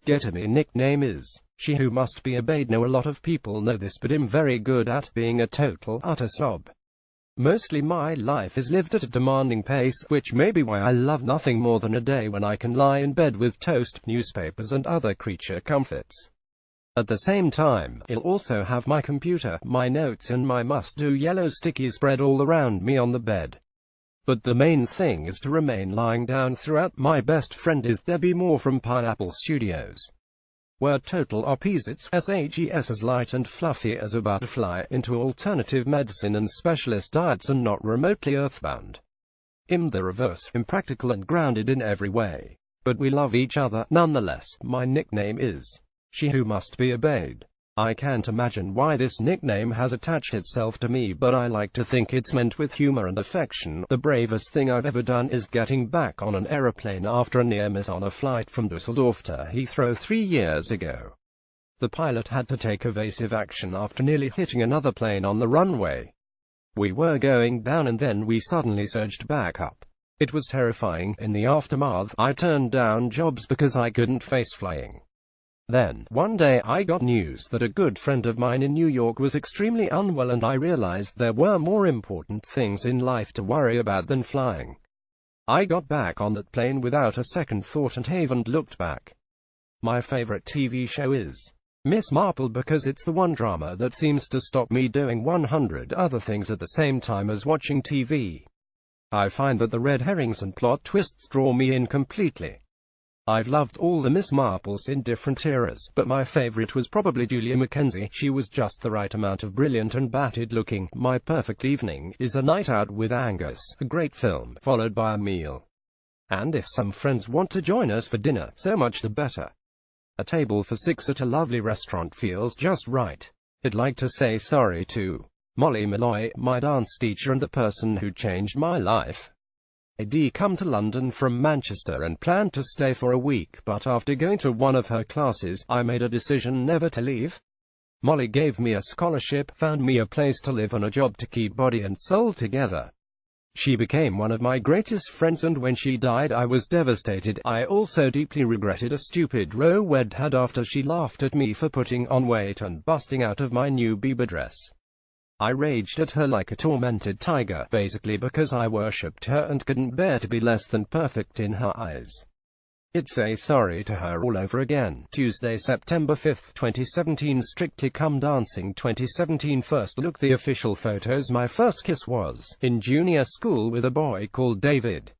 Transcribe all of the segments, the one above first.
GETTYMy nickname is she who must be obeyed. Know a lot of people know this, but I'm very good at being a total utter slob. Mostly my life is lived at a demanding pace, which may be why I love nothing more than a day when I can lie in bed with toast, newspapers and other creature comforts. At the same time, I'll also have my computer, my notes and my must-do yellow sticky spread all around me on the bed. But the main thing is to remain lying down throughout. My best friend is Debbie Moore from Pineapple Studios. We're total opposites, SHES as light and fluffy as a butterfly, into alternative medicine and specialist diets and not remotely earthbound. I'm the reverse, impractical and grounded in every way. But we love each other, nonetheless. My nickname is she who must be obeyed. I can't imagine why this nickname has attached itself to me, but I like to think it's meant with humor and affection. The bravest thing I've ever done is getting back on an aeroplane after a near miss on a flight from Dusseldorf to Heathrow 3 years ago. The pilot had to take evasive action after nearly hitting another plane on the runway. We were going down and then we suddenly surged back up. It was terrifying. In the aftermath, I turned down jobs because I couldn't face flying. Then, one day I got news that a good friend of mine in New York was extremely unwell, and I realized there were more important things in life to worry about than flying. I got back on that plane without a second thought and haven't looked back. My favorite TV show is Miss Marple because it's the one drama that seems to stop me doing 100 other things at the same time as watching TV. I find that the red herrings and plot twists draw me in completely. I've loved all the Miss Marples in different eras, but my favorite was probably Julia Mackenzie. She was just the right amount of brilliant and battered looking. My perfect evening is a night out with Angus, a great film, followed by a meal. And if some friends want to join us for dinner, so much the better. A table for 6 at a lovely restaurant feels just right. I'd like to say sorry to Molly Malloy, my dance teacher and the person who changed my life. I'd come to London from Manchester and planned to stay for a week, but after going to one of her classes, I made a decision never to leave. Molly gave me a scholarship, found me a place to live and a job to keep body and soul together. She became one of my greatest friends, and when she died I was devastated. I also deeply regretted a stupid row we'd had after she laughed at me for putting on weight and busting out of my new Bieber dress. I raged at her like a tormented tiger, basically because I worshipped her and couldn't bear to be less than perfect in her eyes. I'd say sorry to her all over again. Tuesday, September 5th, 2017. Strictly Come Dancing 2017. First look. The official photos. My first kiss was in junior school with a boy called David.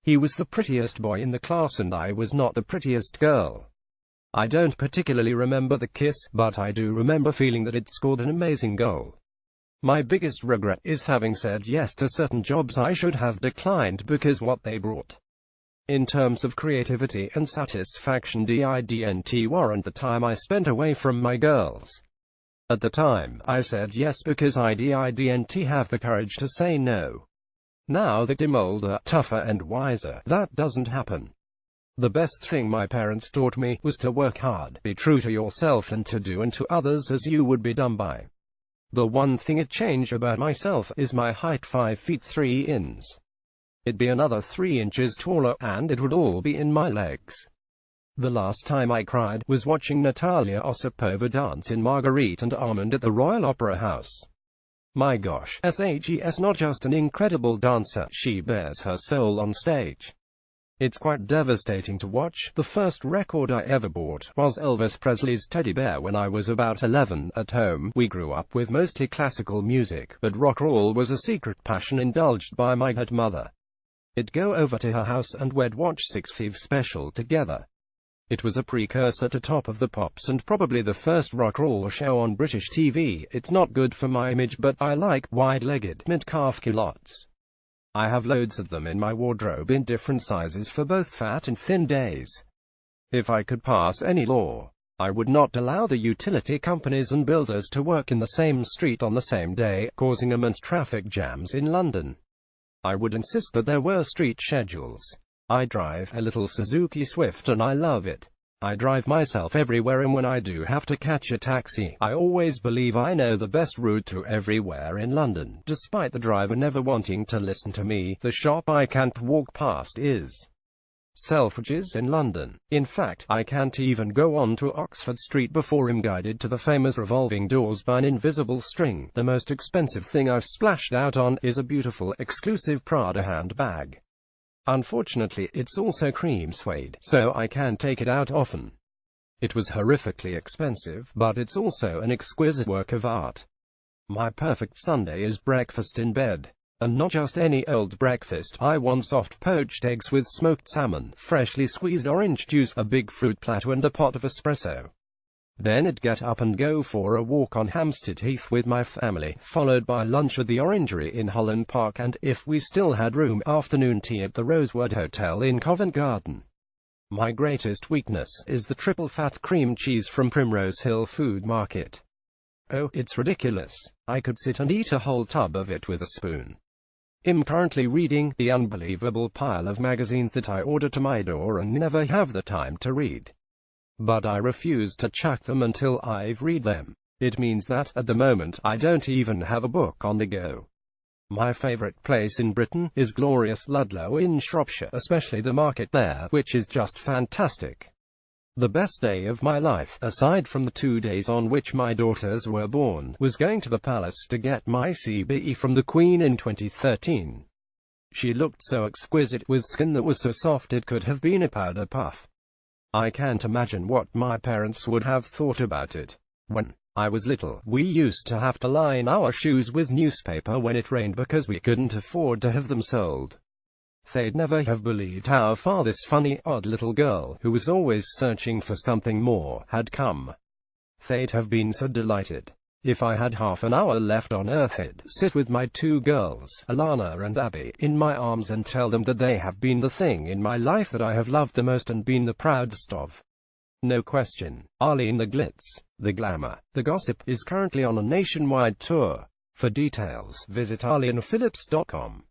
He was the prettiest boy in the class and I was not the prettiest girl. I don't particularly remember the kiss, but I do remember feeling that it scored an amazing goal. My biggest regret is having said yes to certain jobs I should have declined because what they brought in terms of creativity and satisfaction didn't warrant the time I spent away from my girls. At the time, I said yes because I didn't have the courage to say no. Now that I'm older, tougher and wiser, that doesn't happen. The best thing my parents taught me was to work hard, be true to yourself and to do unto others as you would be done by. The one thing I'd change about myself is my height. 5 feet 3 inches. It'd be another 3 inches taller, and it would all be in my legs. The last time I cried was watching Natalia Osipova dance in Marguerite and Armand at the Royal Opera House. My gosh, SHES not just an incredible dancer, she bears her soul on stage. It's quite devastating to watch. The first record I ever bought was Elvis Presley's Teddy Bear when I was about 11. At home, we grew up with mostly classical music, but rock roll was a secret passion indulged by my head mother. I'd go over to her house and we'd watch 6 Feet Special together. It was a precursor to Top of the Pops and probably the first rock roll show on British TV. It's not good for my image, but I like wide-legged, mid-calf culottes. I have loads of them in my wardrobe in different sizes for both fat and thin days. If I could pass any law, I would not allow the utility companies and builders to work in the same street on the same day, causing immense traffic jams in London. I would insist that there were street schedules. I drive a little Suzuki Swift and I love it. I drive myself everywhere, and when I do have to catch a taxi, I always believe I know the best route to everywhere in London, despite the driver never wanting to listen to me. The shop I can't walk past is Selfridges in London. In fact, I can't even go on to Oxford Street before I'm guided to the famous revolving doors by an invisible string. The most expensive thing I've splashed out on is a beautiful, exclusive Prada handbag. Unfortunately, it's also cream suede, so I can't take it out often. It was horrifically expensive, but it's also an exquisite work of art. My perfect Sunday is breakfast in bed. And not just any old breakfast. I want soft poached eggs with smoked salmon, freshly squeezed orange juice, a big fruit platter and a pot of espresso. Then I'd get up and go for a walk on Hampstead Heath with my family, followed by lunch at the Orangery in Holland Park and, if we still had room, afternoon tea at the Rosewood Hotel in Covent Garden. My greatest weakness is the triple fat cream cheese from Primrose Hill Food Market. Oh, it's ridiculous. I could sit and eat a whole tub of it with a spoon. I'm currently reading the unbelievable pile of magazines that I order to my door and never have the time to read. But I refuse to chuck them until I've read them. It means that, at the moment, I don't even have a book on the go. My favorite place in Britain is glorious Ludlow in Shropshire, especially the market there, which is just fantastic. The best day of my life, aside from the 2 days on which my daughters were born, was going to the palace to get my CBE from the Queen in 2013. She looked so exquisite, with skin that was so soft it could have been a powder puff. I can't imagine what my parents would have thought about it. When I was little, we used to have to line our shoes with newspaper when it rained because we couldn't afford to have them soled. They'd never have believed how far this funny, odd little girl, who was always searching for something more, had come. They'd have been so delighted. If I had half an hour left on Earth, I'd sit with my 2 girls, Alana and Abby, in my arms and tell them that they have been the thing in my life that I have loved the most and been the proudest of. No question. Arlene, the glitz, the glamour, the gossip, is currently on a nationwide tour. For details, visit arlenephillips.com.